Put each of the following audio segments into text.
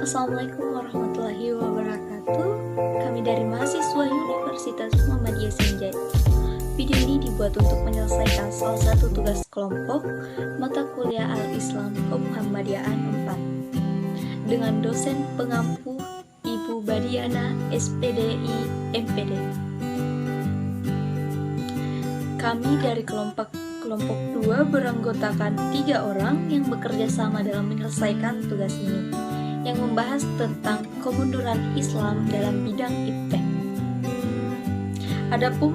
Assalamualaikum warahmatullahi wabarakatuh. Kami dari mahasiswa Universitas Muhammadiyah Senja. Video ini dibuat untuk menyelesaikan salah satu tugas kelompok mata kuliah Al-Islam Kemuhammadiaan 4 dengan dosen pengampu Ibu Badiana SPDI MPD. Kami dari kelompok 2 beranggotakan 3 orang yang bekerja sama dalam menyelesaikan tugas ini, yang membahas tentang kemunduran Islam dalam bidang iptek. Adapun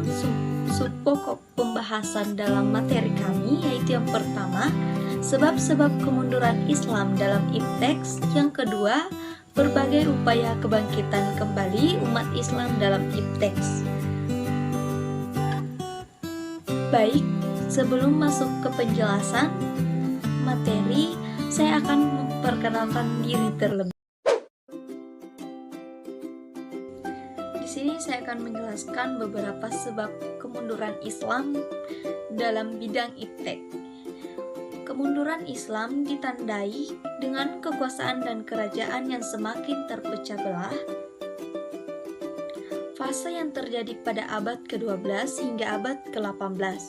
subpokok pembahasan dalam materi kami yaitu yang pertama, sebab-sebab kemunduran Islam dalam iptek, yang kedua, berbagai upaya kebangkitan kembali umat Islam dalam iptek. Baik, sebelum masuk ke penjelasan materi, saya akan memperkenalkan diri terlebih. Di sini saya akan menjelaskan beberapa sebab kemunduran Islam dalam bidang iptek. Kemunduran Islam ditandai dengan kekuasaan dan kerajaan yang semakin terpecah belah. Fase yang terjadi pada abad ke-12 hingga abad ke-18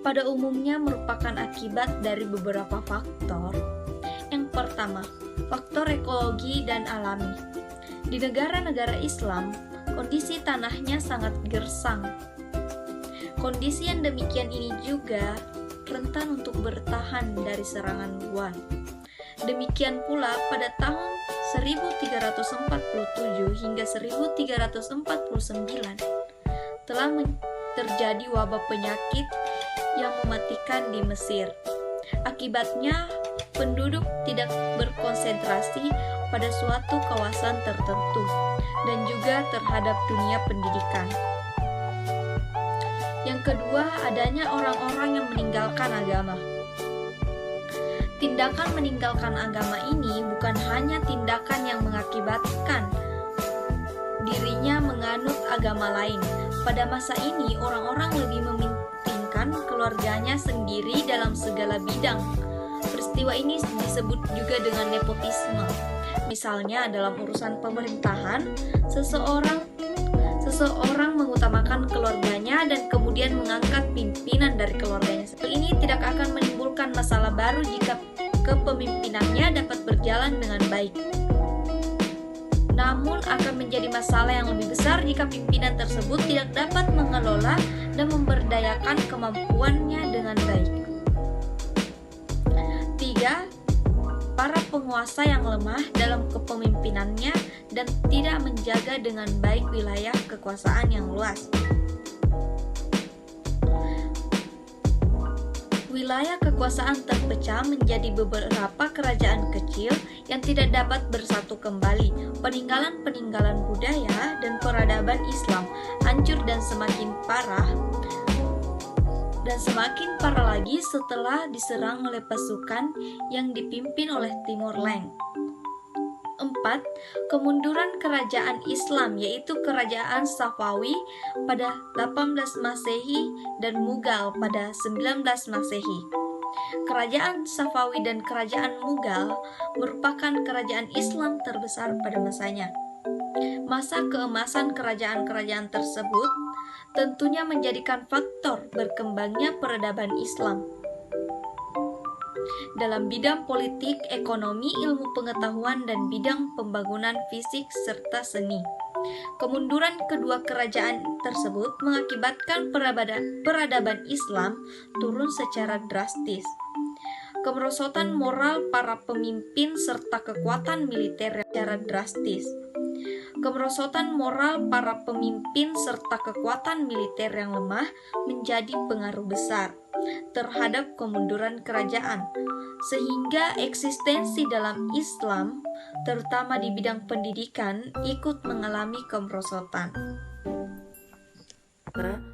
pada umumnya merupakan akibat dari beberapa faktor. Yang pertama, faktor ekologi dan alami. Di negara-negara Islam, kondisi tanahnya sangat gersang. Kondisi yang demikian ini juga rentan untuk bertahan dari serangan buan. Demikian pula pada tahun 1347 hingga 1349 telah terjadi wabah penyakit yang mematikan di Mesir. Akibatnya, penduduk tidak berkonsentrasi pada suatu kawasan tertentu dan juga terhadap dunia pendidikan. Yang kedua, adanya orang-orang yang meninggalkan agama. Tindakan meninggalkan agama ini bukan hanya tindakan yang mengakibatkan dirinya menganut agama lain. Pada masa ini, orang-orang lebih mementingkan keluarganya sendiri dalam segala bidang. Peristiwa ini disebut juga dengan nepotisme. Misalnya, dalam urusan pemerintahan, seseorang mengutamakan keluarganya dan kemudian mengangkat pimpinan dari keluarganya. Ini tidak akan menimbulkan masalah baru jika kepemimpinannya dapat berjalan dengan baik. Namun akan menjadi masalah yang lebih besar jika pimpinan tersebut tidak dapat mengelola dan memberdayakan kemampuannya dengan baik. 3. Para penguasa yang lemah dalam kepemimpinannya dan tidak menjaga dengan baik wilayah kekuasaan yang luas. Wilayah kekuasaan terpecah menjadi beberapa kerajaan kecil yang tidak dapat bersatu kembali. Peninggalan-peninggalan budaya dan peradaban Islam hancur dan semakin parah lagi setelah diserang oleh pasukan yang dipimpin oleh Timur Leng. 4. Kemunduran kerajaan Islam yaitu kerajaan Safawi pada 18 Masehi dan Mughal pada 19 Masehi. Kerajaan Safawi dan kerajaan Mughal merupakan kerajaan Islam terbesar pada masanya. Masa keemasan kerajaan-kerajaan tersebut tentunya menjadikan faktor berkembangnya peradaban Islam. Dalam bidang politik, ekonomi, ilmu pengetahuan, dan bidang pembangunan fisik serta seni. Kemunduran kedua kerajaan tersebut mengakibatkan peradaban Islam turun secara drastis. Kemerosotan moral para pemimpin serta kekuatan militer secara drastis. Kemerosotan moral para pemimpin serta kekuatan militer yang lemah menjadi pengaruh besar terhadap kemunduran kerajaan, sehingga eksistensi dalam Islam, terutama di bidang pendidikan, ikut mengalami kemerosotan.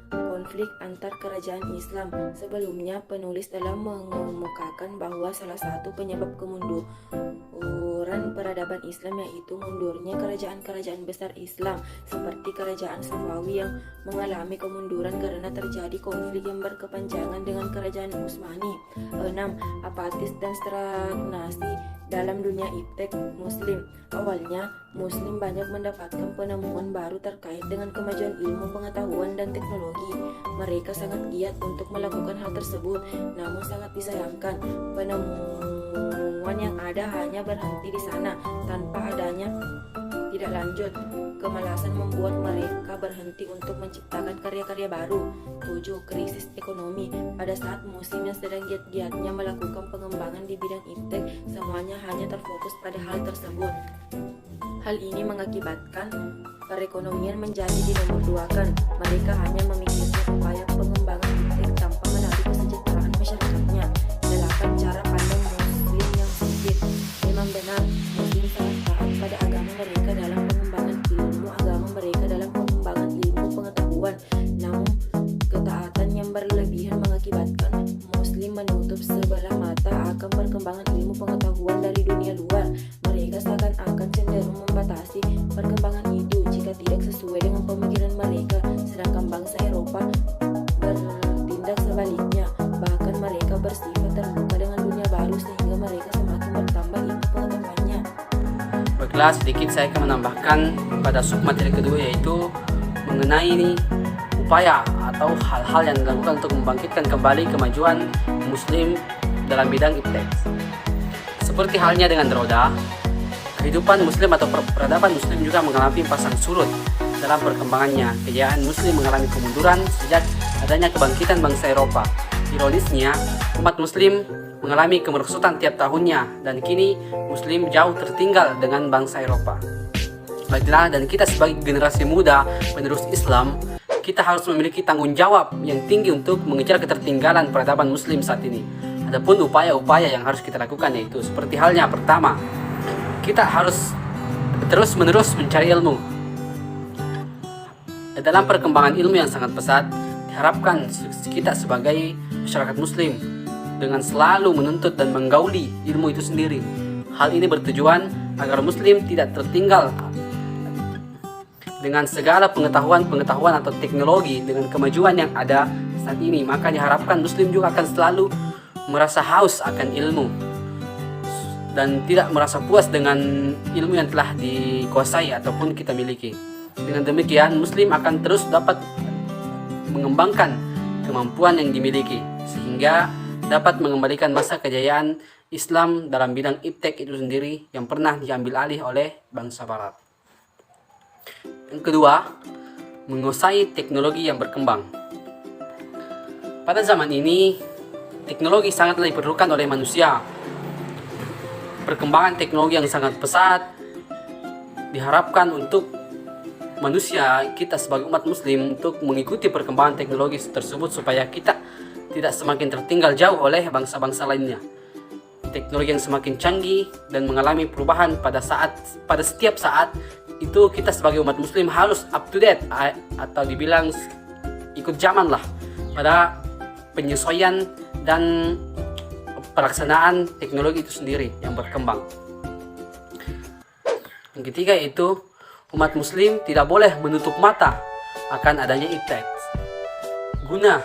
Konflik antar kerajaan Islam. Sebelumnya, penulis telah mengemukakan bahwa salah satu penyebab kemunduran peradaban Islam yaitu mundurnya kerajaan-kerajaan besar Islam seperti kerajaan Safawi yang mengalami kemunduran karena terjadi konflik yang berkepanjangan dengan kerajaan Utsmani. 6. Apatis dan stagnasi dalam dunia iptek Muslim. Awalnya, Muslim banyak mendapatkan penemuan baru terkait dengan kemajuan ilmu pengetahuan dan teknologi. Mereka sangat giat untuk melakukan hal tersebut, namun sangat disayangkan penemuan yang ada hanya berhenti di sana tanpa adanya tidak lanjut. Kemalasan membuat mereka berhenti untuk menciptakan karya-karya baru. 7. Krisis ekonomi. Pada saat Muslim yang sedang giat-giatnya melakukan pengembangan di bidang iptek, semuanya hanya terfokus pada hal tersebut. Hal ini mengakibatkan perekonomian menjadi dinomorduakan. Mereka hanya memikirkan upaya pengembangan iptek tanpa menarik kesejahteraan masyarakatnya. 8. Cara pandang Muslim yang sempit. Memang benar, Muslim sangat taat pada agama mereka dalam pengembangan ilmu agama mereka dalam pengembangan ilmu pengetahuan. Namun, ketaatan yang berlebihan mengakibatkan Muslim menutup sebelah mata akan perkembangan ilmu pengetahuan dari dunia luar. Mereka seakan-akan cenderung membatasi perkembangan itu jika tidak sesuai dengan pemikiran mereka, sedangkan bangsa Eropa bertindak sebaliknya. Bahkan mereka bersifat terbuka dengan dunia baru sehingga mereka semakin bertambah ilmu pengetahuannya. Baiklah, sedikit saya akan menambahkan pada submateri kedua, yaitu mengenai upaya atau hal-hal yang dilakukan untuk membangkitkan kembali kemajuan Muslim dalam bidang iptek. Seperti halnya dengan roda, kehidupan Muslim atau peradaban Muslim juga mengalami pasang surut dalam perkembangannya. Kejayaan Muslim mengalami kemunduran sejak adanya kebangkitan bangsa Eropa. Ironisnya, umat Muslim mengalami kemerosotan tiap tahunnya, dan kini Muslim jauh tertinggal dengan bangsa Eropa. Baiklah, dan kita sebagai generasi muda penerus Islam, kita harus memiliki tanggung jawab yang tinggi untuk mengejar ketertinggalan peradaban Muslim saat ini. Adapun upaya-upaya yang harus kita lakukan yaitu seperti halnya, pertama, kita harus terus-menerus mencari ilmu. Dalam perkembangan ilmu yang sangat pesat, diharapkan kita sebagai masyarakat Muslim dengan selalu menuntut dan menggauli ilmu itu sendiri. Hal ini bertujuan agar Muslim tidak tertinggal dengan segala pengetahuan atau teknologi dengan kemajuan yang ada saat ini. Maka diharapkan Muslim juga akan selalu merasa haus akan ilmu dan tidak merasa puas dengan ilmu yang telah dikuasai ataupun kita miliki. Dengan demikian, Muslim akan terus dapat mengembangkan kemampuan yang dimiliki sehingga dapat mengembalikan masa kejayaan Islam dalam bidang iptek itu sendiri yang pernah diambil alih oleh bangsa Barat. Yang kedua, menguasai teknologi yang berkembang. Pada zaman ini, teknologi sangatlah diperlukan oleh manusia. Perkembangan teknologi yang sangat pesat diharapkan untuk manusia, kita sebagai umat Muslim, untuk mengikuti perkembangan teknologi tersebut supaya kita tidak semakin tertinggal jauh oleh bangsa-bangsa lainnya. Teknologi yang semakin canggih dan mengalami perubahan pada setiap saat itu, kita sebagai umat Muslim harus up to date atau dibilang ikut zaman lah pada penyesuaian dan pelaksanaan teknologi itu sendiri yang berkembang. Yang ketiga yaitu umat Muslim tidak boleh menutup mata akan adanya iptek. Guna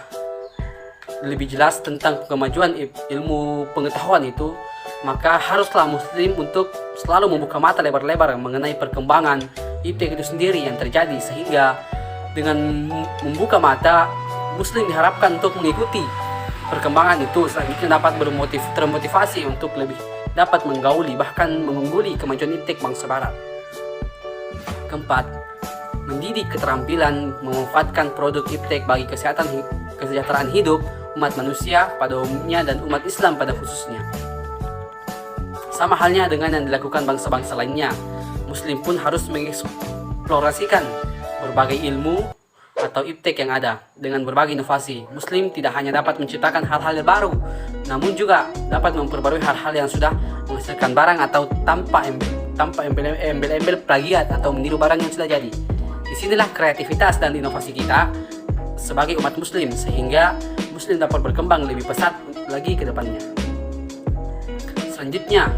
lebih jelas tentang kemajuan ilmu pengetahuan itu, maka haruslah Muslim untuk selalu membuka mata lebar-lebar mengenai perkembangan iptek itu sendiri yang terjadi, sehingga dengan membuka mata, Muslim diharapkan untuk mengikuti perkembangan itu selanjutnya dapat termotivasi untuk lebih dapat menggauli bahkan mengungguli kemajuan iptek bangsa Barat. Keempat, mendidik keterampilan memanfaatkan produk iptek bagi kesejahteraan hidup umat manusia pada umumnya dan umat Islam pada khususnya. Sama halnya dengan yang dilakukan bangsa-bangsa lainnya, Muslim pun harus mengeksplorasikan berbagai ilmu atau iptek yang ada dengan berbagai inovasi. Muslim tidak hanya dapat menciptakan hal-hal yang baru, namun juga dapat memperbarui hal-hal yang sudah menghasilkan barang atau tanpa embel-embel plagiat atau meniru barang yang sudah jadi. Disinilah kreativitas dan inovasi kita sebagai umat Muslim, sehingga Muslim dapat berkembang lebih pesat lagi ke depannya. Selanjutnya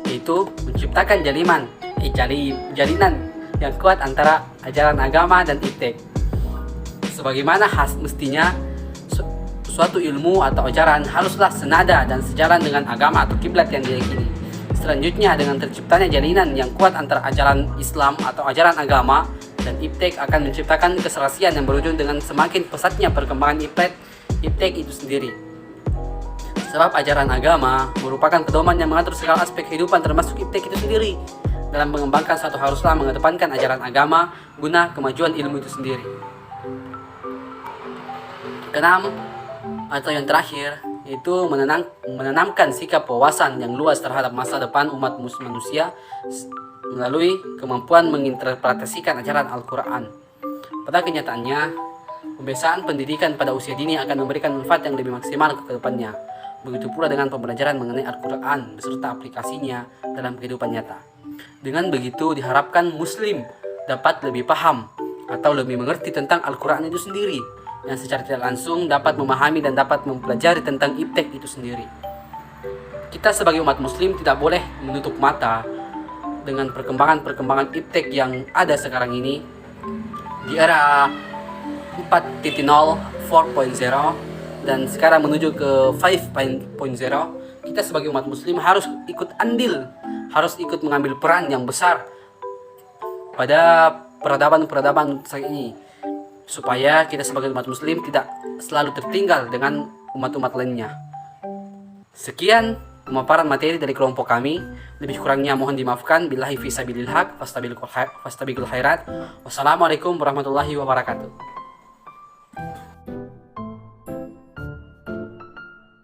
yaitu menciptakan jalinan yang kuat antara ajaran agama dan iptek. Sebagaimana mestinya suatu ilmu atau ajaran haruslah senada dan sejalan dengan agama atau kiblat yang diyakini. Selanjutnya, dengan terciptanya jalinan yang kuat antara ajaran Islam atau ajaran agama dan iptek akan menciptakan keserasian yang berujung dengan semakin pesatnya perkembangan iptek itu sendiri. Sebab ajaran agama merupakan pedoman yang mengatur segala aspek kehidupan termasuk iptek itu sendiri. Dalam mengembangkan satu haruslah mengedepankan ajaran agama guna kemajuan ilmu itu sendiri. Keenam, atau yang terakhir, yaitu menanamkan sikap wawasan yang luas terhadap masa depan umat manusia melalui kemampuan menginterpretasikan ajaran Al-Quran. Pada kenyataannya, pembiasaan pendidikan pada usia dini akan memberikan manfaat yang lebih maksimal ke depannya. Begitu pula dengan pembelajaran mengenai Al-Quran beserta aplikasinya dalam kehidupan nyata. Dengan begitu diharapkan Muslim dapat lebih paham atau lebih mengerti tentang Al-Quran itu sendiri, yang secara tidak langsung dapat memahami dan dapat mempelajari tentang iptek itu sendiri. Kita sebagai umat Muslim tidak boleh menutup mata dengan perkembangan iptek yang ada sekarang ini di era 4.0, 4.0, dan sekarang menuju ke 5.0. Kita sebagai umat Muslim harus ikut andil, harus ikut mengambil peran yang besar pada peradaban saat ini, supaya kita sebagai umat Muslim tidak selalu tertinggal dengan umat-umat lainnya. Sekian pemaparan materi dari kelompok kami. Lebih kurangnya mohon dimaafkan. Billahi fi sabilil haq fastabiqul khairat. Wassalamualaikum warahmatullahi wabarakatuh.